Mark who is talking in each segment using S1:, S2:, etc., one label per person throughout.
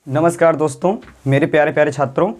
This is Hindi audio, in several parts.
S1: नमस्कार दोस्तों, मेरे प्यारे प्यारे छात्रों,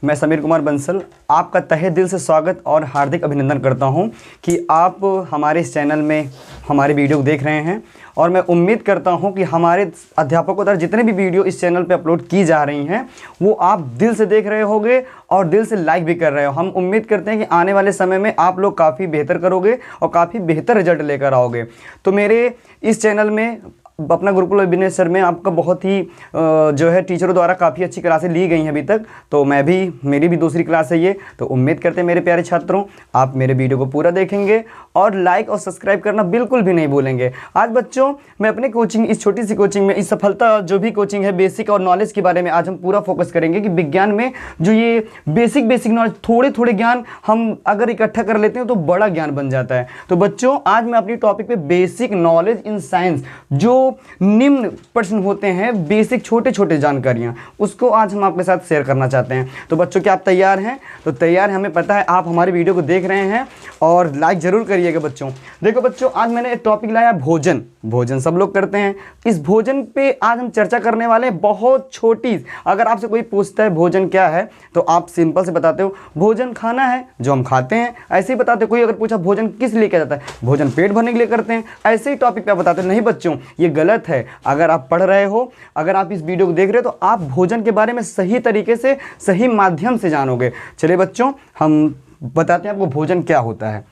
S1: मैं समीर कुमार बंसल आपका तहे दिल से स्वागत और हार्दिक अभिनंदन करता हूं कि आप हमारे इस चैनल में हमारे वीडियो को देख रहे हैं। और मैं उम्मीद करता हूं कि हमारे अध्यापकों द्वारा जितने भी वीडियो इस चैनल पे अपलोड की जा रही हैं वो आप दिल से देख रहे होंगे और दिल से लाइक भी कर रहे हो। हम उम्मीद करते हैं कि आने वाले समय में आप लोग काफ़ी बेहतर करोगे और काफ़ी बेहतर रिजल्ट लेकर आओगे। तो मेरे इस चैनल में अपना गुरुकुल बिजनेस सर में आपका बहुत ही जो है टीचरों द्वारा काफ़ी अच्छी क्लासें ली गई हैं अभी तक। तो मेरी भी दूसरी क्लास है ये। तो उम्मीद करते हैं मेरे प्यारे छात्रों आप मेरे वीडियो को पूरा देखेंगे और लाइक और सब्सक्राइब करना बिल्कुल भी नहीं भूलेंगे। आज बच्चों मैं अपने कोचिंग, इस छोटी सी कोचिंग में, इस सफलता जो भी कोचिंग है बेसिक और नॉलेज के बारे में आज हम पूरा फोकस करेंगे कि विज्ञान में जो ये बेसिक नॉलेज, थोड़े थोड़े ज्ञान हम अगर इकट्ठा कर लेते हैं तो बड़ा ज्ञान बन जाता है। तो बच्चों आज मैं अपनी टॉपिक पे बेसिक नॉलेज इन साइंस, जो निम्न प्रश्न होते हैं, बेसिक छोटे छोटे जानकारियां, उसको आज हम आपके साथ शेयर करना चाहते हैं। तो बच्चों क्या आप तैयार हैं? तो तैयार हैं, हमें पता है आप हमारी वीडियो को देख रहे हैं और लाइक जरूर करिएगा बच्चों। देखो बच्चों, आज मैंने एक टॉपिक लाया भोजन। भोजन सब लोग करते हैं। इस भोजन पे आज हम चर्चा करने वाले हैं, बहुत छोटी। अगर आपसे कोई पूछता है भोजन क्या है तो आप सिंपल से बताते हो भोजन खाना है जो हम खाते हैं, ऐसे ही बताते हो। कोई अगर पूछा भोजन किस लिए किया जाता है, भोजन पेट भरने के लिए करते हैं, ऐसे ही टॉपिक पे बताते हो। नहीं बच्चों, ये गलत है। अगर आप पढ़ रहे हो, अगर आप इस वीडियो को देख रहे हो तो आप भोजन के बारे में सही तरीके से, सही माध्यम से जानोगे। चलिए बच्चों, हम बताते हैं आपको भोजन क्या होता है।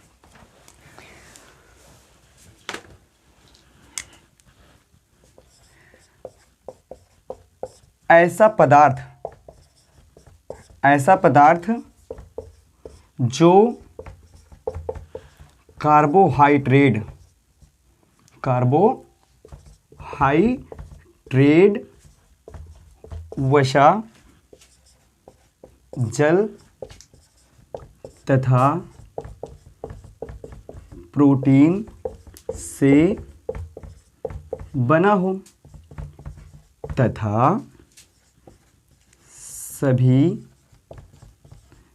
S1: ऐसा पदार्थ जो कार्बोहाइड्रेट वसा, जल तथा प्रोटीन से बना हो तथा सभी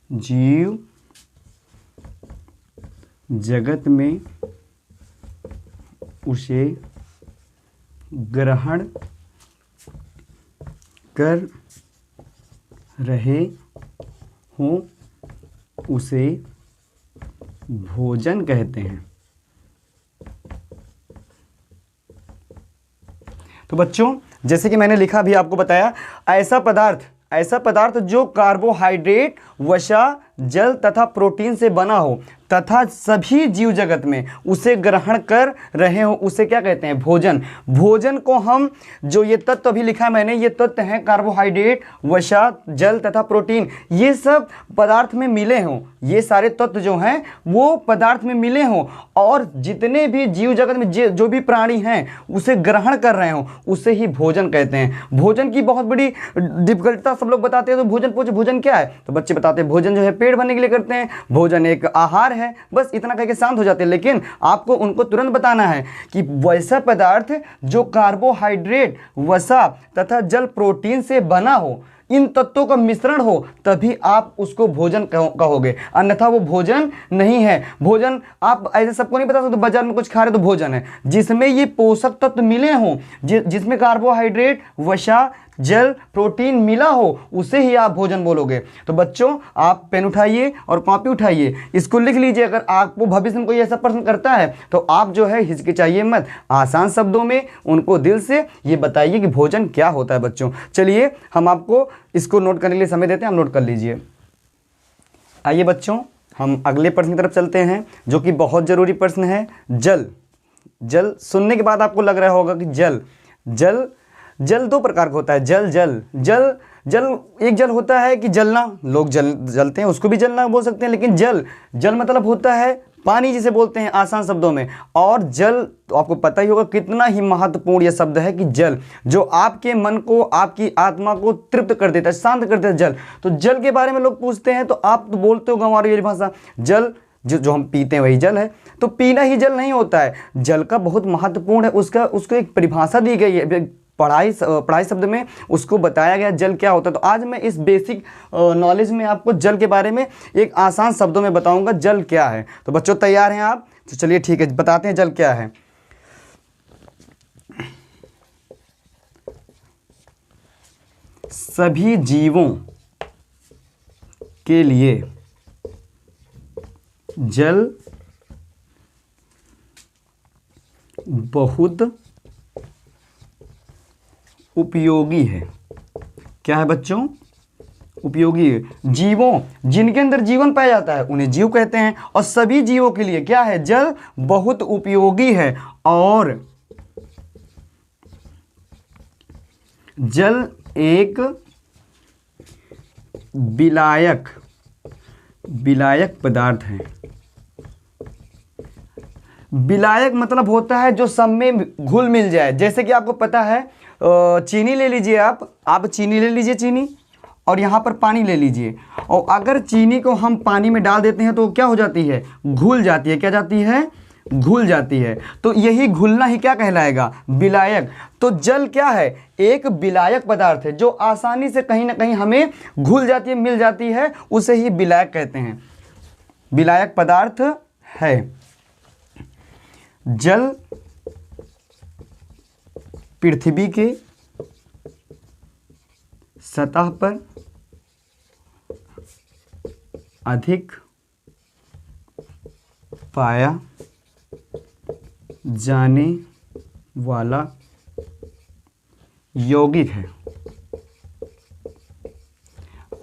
S1: जीव जगत में उसे ग्रहण कर रहे हों, उसे भोजन कहते हैं। तो बच्चों जैसे कि मैंने लिखा भी आपको बताया, ऐसा पदार्थ जो कार्बोहाइड्रेट, वसा, जल तथा प्रोटीन से बना हो तथा सभी जीव जगत में उसे ग्रहण कर रहे हो, उसे क्या कहते हैं? भोजन। भोजन को हम, जो ये तत्व अभी लिखा है मैंने, ये तत्व हैं कार्बोहाइड्रेट, वसा, जल तथा प्रोटीन। ये सब पदार्थ में मिले हों, ये सारे तत्व जो हैं वो पदार्थ में मिले हों और जितने भी जीव जगत में जो भी प्राणी हैं उसे ग्रहण कर रहे हों, उसे ही भोजन कहते हैं। भोजन की बहुत बड़ी डिफिकल्टता सब लोग बताते हैं। तो भोजन पूछो भोजन क्या है, तो बच्चे बताते हैं भोजन जो है पेट भरने के लिए करते हैं, भोजन एक आहार है। बस इतना कह के शांत हो जाते हैं। लेकिन आपको उनको तुरंत बताना है कि वैसा पदार्थ जो कार्बोहाइड्रेट, वसा तथा जल, प्रोटीन से बना हो, इन तत्वों का मिश्रण हो, तभी आप उसको भोजन कहोगे, अन्यथा वो भोजन नहीं है। भोजन आप ऐसे सबको नहीं बता सकते बाजार में कुछ खा रहे तो भोजन है। जिसमें ये पोषक तत्व मिले हों, जिसमें कार्बोहाइड्रेट, वसा, जल, प्रोटीन मिला हो, उसे ही आप भोजन बोलोगे। तो बच्चों आप पेन उठाइए और कॉपी उठाइए, इसको लिख लीजिए। अगर आपको भविष्य में कोई ऐसा प्रश्न करता है तो आप जो है हिचकिचाइए मत, आसान शब्दों में उनको दिल से ये बताइए कि भोजन क्या होता है। बच्चों चलिए हम आपको इसको नोट करने के लिए समय देते हैं, हम नोट कर लीजिए। आइए बच्चों, हम अगले प्रश्न की तरफ चलते हैं जो कि बहुत जरूरी प्रश्न है। जल सुनने के बाद आपको लग रहा होगा कि जल दो प्रकार का होता है। जल एक जल होता है कि जलना, लोग जलते हैं, उसको भी जलना बोल सकते हैं। लेकिन जल मतलब होता है पानी, जिसे बोलते हैं आसान शब्दों में। और जल तो आपको पता ही होगा कितना ही महत्वपूर्ण यह शब्द है कि जल, जो आपके मन को, आपकी आत्मा को तृप्त कर देता है, शांत कर देता है जल। तो जल के बारे में लोग पूछते हैं तो आप तो बोलते हो गंवारी भाषा, जल जो हम पीते हैं वही जल है। तो पीना ही जल नहीं होता है, जल का बहुत महत्वपूर्ण है, उसको एक परिभाषा दी गई है। पढ़ाई शब्द में उसको बताया गया जल क्या होता है। तो आज मैं इस बेसिक नॉलेज में आपको जल के बारे में एक आसान शब्दों में बताऊंगा जल क्या है। तो बच्चों तैयार हैं आप? तो चलिए ठीक है, बताते हैं जल क्या है। सभी जीवों के लिए जल बहुत उपयोगी है। क्या है बच्चों? उपयोगी है। जीवों, जिनके अंदर जीवन पाया जाता है उन्हें जीव कहते हैं, और सभी जीवों के लिए क्या है? जल बहुत उपयोगी है। और जल एक विलायक पदार्थ है। विलायक मतलब होता है जो सब में घुल मिल जाए। जैसे कि आपको पता है, चीनी ले लीजिए, आप चीनी ले लीजिए, चीनी, और यहाँ पर पानी ले लीजिए, और अगर चीनी को हम पानी में डाल देते हैं तो क्या हो जाती है? घुल जाती है। क्या जाती है? घुल जाती है। तो यही घुलना ही क्या कहलाएगा? विलायक। तो जल क्या है? एक विलायक पदार्थ है जो आसानी से कहीं ना कहीं हमें घुल जाती है, मिल जाती है, उसे ही विलायक कहते हैं, विलायक पदार्थ है। जल पृथ्वी के सतह पर अधिक पाया जाने वाला यौगिक है।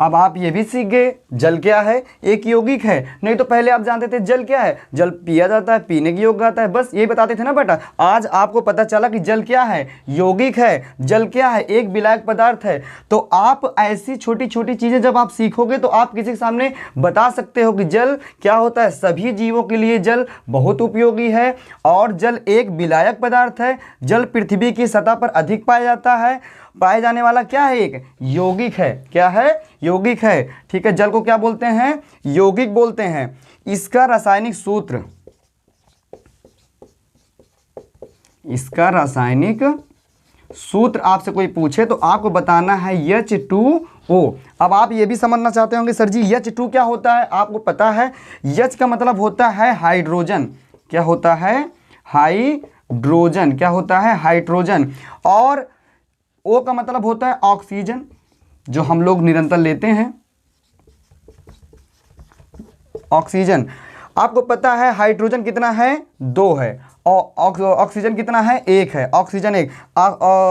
S1: अब आप ये भी सीख गए जल क्या है? एक यौगिक है। नहीं तो पहले आप जानते थे जल क्या है? जल पिया जाता है, पीने के योग्य आता है, बस ये बताते थे ना बेटा। आज आपको पता चला कि जल क्या है? यौगिक है। जल क्या है? एक विलायक पदार्थ है। तो आप ऐसी छोटी छोटी चीज़ें जब आप सीखोगे तो आप किसी के सामने बता सकते हो कि जल क्या होता है। सभी जीवों के लिए जल बहुत उपयोगी है, और जल एक विलायक पदार्थ है। जल पृथ्वी की सतह पर अधिक पाया जाता है, पाए जाने वाला क्या है? एक यौगिक है। क्या है? यौगिक है। ठीक है, जल को क्या बोलते हैं? यौगिक बोलते हैं। इसका रासायनिक सूत्र आपसे कोई पूछे तो आपको बताना है H2O। अब आप ये भी समझना चाहते होंगे सर जी H2 क्या होता है? आपको पता है H का मतलब होता है हाइड्रोजन। क्या होता है? हाइड्रोजन। क्या होता है? हाइड्रोजन। और O का मतलब होता है ऑक्सीजन, जो हम लोग निरंतर लेते हैं, ऑक्सीजन। आपको पता है हाइड्रोजन कितना है? 2 है, और ऑक्सीजन कितना है? 1 है। ऑक्सीजन 1,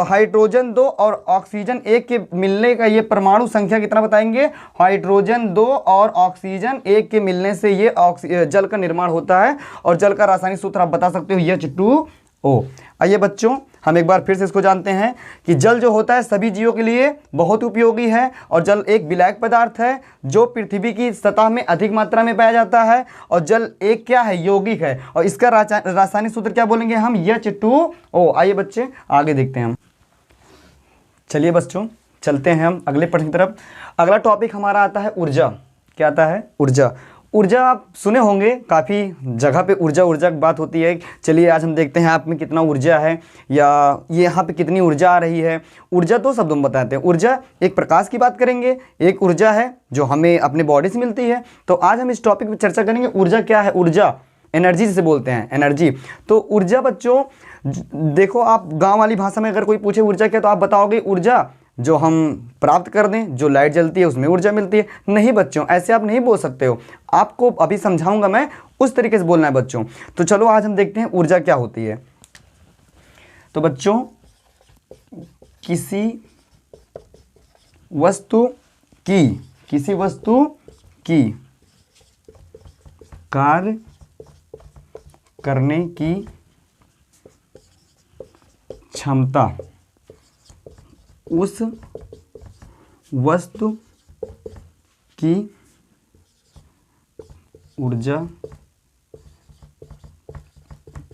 S1: हाइड्रोजन 2 और ऑक्सीजन 1 के मिलने का ये परमाणु संख्या कितना बताएंगे? हाइड्रोजन 2 और ऑक्सीजन 1 के मिलने से ये जल का निर्माण होता है। और जल का रासायनिक सूत्र आप बता सकते हो H2O। आइए बच्चों, हम एक बार फिर से इसको जानते हैं कि जल जो होता है सभी जीवों के लिए बहुत उपयोगी है, और जल एक विलायक पदार्थ है जो पृथ्वी की सतह में अधिक मात्रा में पाया जाता है, और जल एक क्या है? यौगिक है। और इसका रासायनिक सूत्र क्या बोलेंगे हम? H2O। आइए बच्चे आगे देखते हैं हम। चलिए बच्चों, चलते हैं हम अगले प्रश्न की तरफ। अगला टॉपिक हमारा आता है ऊर्जा। क्या आता है? ऊर्जा। ऊर्जा आप सुने होंगे, काफ़ी जगह पे ऊर्जा की बात होती है। चलिए आज हम देखते हैं आप में कितना ऊर्जा है, या ये यहाँ पे कितनी ऊर्जा आ रही है। ऊर्जा दो शब्दों में बताते हैं। ऊर्जा एक प्रकाश की बात करेंगे, एक ऊर्जा है जो हमें अपने बॉडी से मिलती है। तो आज हम इस टॉपिक पर चर्चा करेंगे ऊर्जा क्या है। ऊर्जा एनर्जी जिसे बोलते हैं, एनर्जी। तो ऊर्जा बच्चों देखो, आप गाँव वाली भाषा में अगर कोई पूछे ऊर्जा क्या, तो आप बताओगे ऊर्जा जो हम प्राप्त कर दें, जो लाइट जलती है उसमें ऊर्जा मिलती है। नहीं बच्चों, ऐसे आप नहीं बोल सकते हो। आपको अभी समझाऊंगा मैं, उस तरीके से बोलना है बच्चों। तो चलो आज हम देखते हैं ऊर्जा क्या होती है। तो बच्चों, किसी वस्तु की कार्य करने की क्षमता उस वस्तु की ऊर्जा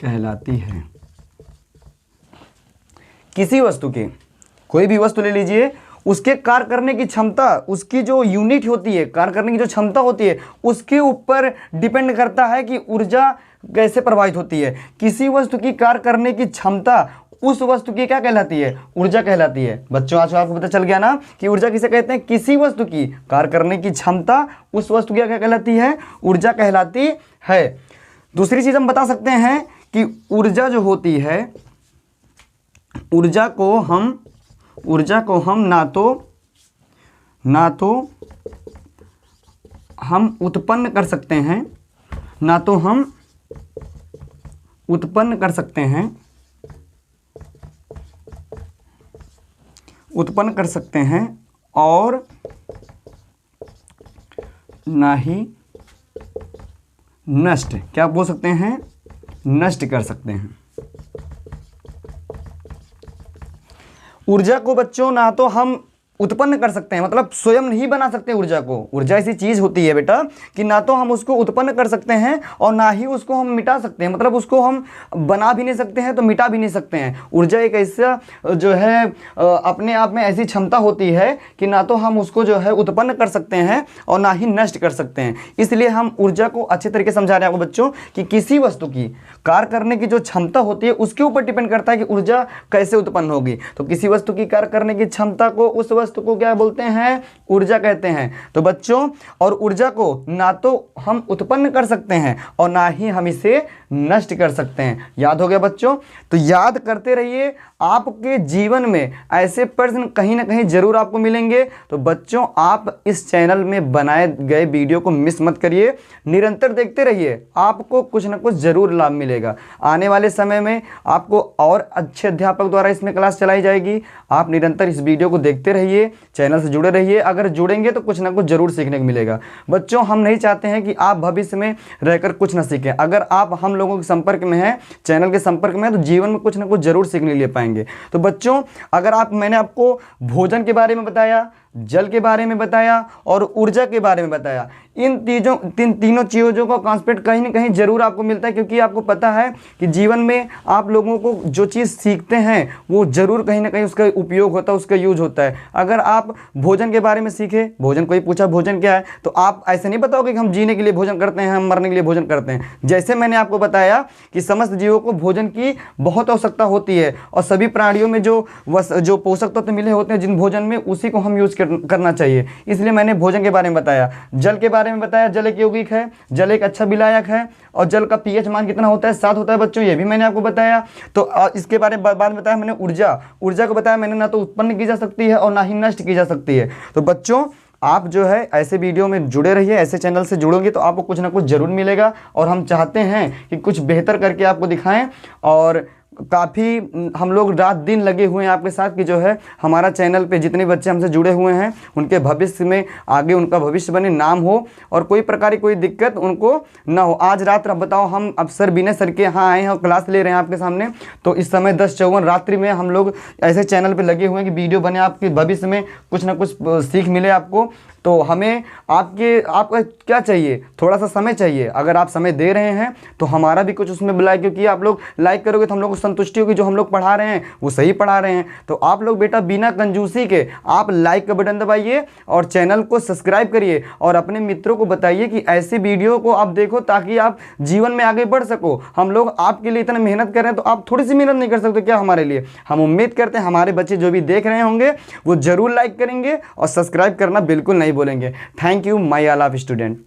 S1: कहलाती है। किसी वस्तु के, कोई भी वस्तु ले लीजिए, उसके कार्य करने की क्षमता, उसकी जो यूनिट होती है, कार्य करने की जो क्षमता होती है, उसके ऊपर डिपेंड करता है कि ऊर्जा कैसे प्रभावित होती है। किसी वस्तु की कार्य करने की क्षमता उस वस्तु की क्या कहलाती है? ऊर्जा कहलाती है। बच्चों आज आपको पता चल गया ना कि ऊर्जा किसे कहते हैं? किसी वस्तु की कार्य करने की क्षमता उस वस्तु की क्या कहलाती है? ऊर्जा कहलाती है। दूसरी चीज हम बता सकते हैं कि ऊर्जा जो होती है, ऊर्जा को हम ना तो ना तो हम उत्पन्न कर सकते हैं, ना तो हम उत्पन्न कर सकते हैं, उत्पन्न कर सकते हैं और ना ही नष्ट, क्या बोल सकते हैं, नष्ट कर सकते हैं। ऊर्जा को बच्चों ना तो हम उत्पन्न कर सकते हैं, मतलब स्वयं नहीं बना सकते ऊर्जा को। ऊर्जा ऐसी चीज होती है बेटा कि ना तो हम उसको उत्पन्न कर सकते हैं और ना ही उसको हम मिटा सकते हैं, मतलब उसको हम बना भी नहीं सकते हैं तो मिटा भी नहीं सकते हैं। ऊर्जा एक ऐसा जो है अपने आप में ऐसी क्षमता होती है कि ना तो हम उसको जो है उत्पन्न कर सकते हैं और ना ही नष्ट कर सकते हैं। इसलिए हम ऊर्जा को अच्छे तरीके से समझा रहे हैं आपको बच्चों कि किसी वस्तु की कार्य करने की जो क्षमता होती है उसके ऊपर डिपेंड करता है कि ऊर्जा कैसे उत्पन्न होगी। तो किसी वस्तु की कार्य करने की क्षमता को, उस वस्तु को क्या बोलते हैं, ऊर्जा कहते हैं। तो बच्चों, और ऊर्जा को ना तो हम उत्पन्न कर सकते हैं और ना ही हम इसे नष्ट कर सकते हैं। याद हो गया बच्चों? तो याद करते रहिए, आपके जीवन में ऐसे प्रश्न कहीं ना कहीं जरूर आपको मिलेंगे। तो बच्चों, आप इस चैनल में बनाए गए वीडियो को मिस मत करिए, निरंतर देखते रहिए, आपको कुछ ना कुछ जरूर लाभ मिलेगा। आने वाले समय में आपको और अच्छे अध्यापक द्वारा इसमें क्लास चलाई जाएगी। आप निरंतर इस वीडियो को देखते रहिए, चैनल से जुड़े रहिए। अगर जुड़ेंगे तो कुछ ना कुछ जरूर सीखने को मिलेगा। बच्चों, हम नहीं चाहते हैं कि आप भविष्य में रहकर कुछ ना सीखें। अगर आप हम लोगों के संपर्क में हैं, चैनल के संपर्क में हैं, तो जीवन में कुछ ना कुछ जरूर सीखने ले पाएंगे। तो बच्चों, अगर मैंने आपको भोजन के बारे में बताया, जल के बारे में बताया और ऊर्जा के बारे में बताया, इन तीनों चीज़ों का कॉन्सेप्ट कहीं ना कहीं जरूर आपको मिलता है, क्योंकि आपको पता है कि जीवन में आप लोगों को जो चीज़ सीखते हैं वो जरूर कहीं ना कहीं उसका उपयोग होता है, उसका यूज होता है। अगर आप भोजन के बारे में सीखे, भोजन कोई पूछा भोजन क्या है, तो आप ऐसे नहीं बताओगे कि हम जीने के लिए भोजन करते हैं, हम मरने के लिए भोजन करते हैं। जैसे मैंने आपको बताया कि समस्त जीवों को भोजन की बहुत आवश्यकता होती है और सभी प्राणियों में जो पोषक तत्व मिले होते हैं जिन भोजन में, उसी को हम यूज करना चाहिए। इसलिए मैंने भोजन के बारे में बताया। जल के बारे में बताया, जल एक यौगिक है, जल एक अच्छा विलायक है और जल का पीएच मान कितना होता है, 7 होता है बच्चों, ये भी मैंने आपको बताया। तो इसके बारे में बाद में बताया मैंने ऊर्जा को बताया मैंने, ना तो उत्पन्न की जा सकती है और ना ही नष्ट की जा सकती है। तो बच्चों, आप जो है ऐसे वीडियो में जुड़े रहिए, ऐसे चैनल से जुड़ोगे तो आपको कुछ ना कुछ जरूर मिलेगा। और हम चाहते हैं कि कुछ बेहतर करके आपको दिखाएं, और काफ़ी हम लोग रात दिन लगे हुए हैं आपके साथ कि जो है हमारा चैनल पे जितने बच्चे हमसे जुड़े हुए हैं उनके भविष्य में आगे उनका भविष्य बने, नाम हो और कोई प्रकार की कोई दिक्कत उनको ना हो। आज रात बताओ, हम अब सर विनय सर के यहाँ आए हैं और क्लास ले रहे हैं आपके सामने। तो इस समय 10:54 रात्रि में हम लोग ऐसे चैनल पर लगे हुए हैं कि वीडियो बने, आपके भविष्य में कुछ ना कुछ सीख मिले आपको। तो हमें आपका क्या चाहिए, थोड़ा सा समय चाहिए। अगर आप समय दे रहे हैं तो हमारा भी कुछ उसमें बुलाए, क्योंकि आप लोग लाइक करोगे तो हम लोग को संतुष्टि होगी, जो हम लोग पढ़ा रहे हैं वो सही पढ़ा रहे हैं। तो आप लोग बेटा बिना कंजूसी के आप लाइक का बटन दबाइए और चैनल को सब्सक्राइब करिए और अपने मित्रों को बताइए कि ऐसी वीडियो को आप देखो, ताकि आप जीवन में आगे बढ़ सको। हम लोग आपके लिए इतना मेहनत कर रहे हैं, तो आप थोड़ी सी मेहनत नहीं कर सकते क्या हमारे लिए? हम उम्मीद करते हैं हमारे बच्चे जो भी देख रहे होंगे वो जरूर लाइक करेंगे और सब्सक्राइब करना बिल्कुल नहीं बोलेंगे। Thank you my all of student.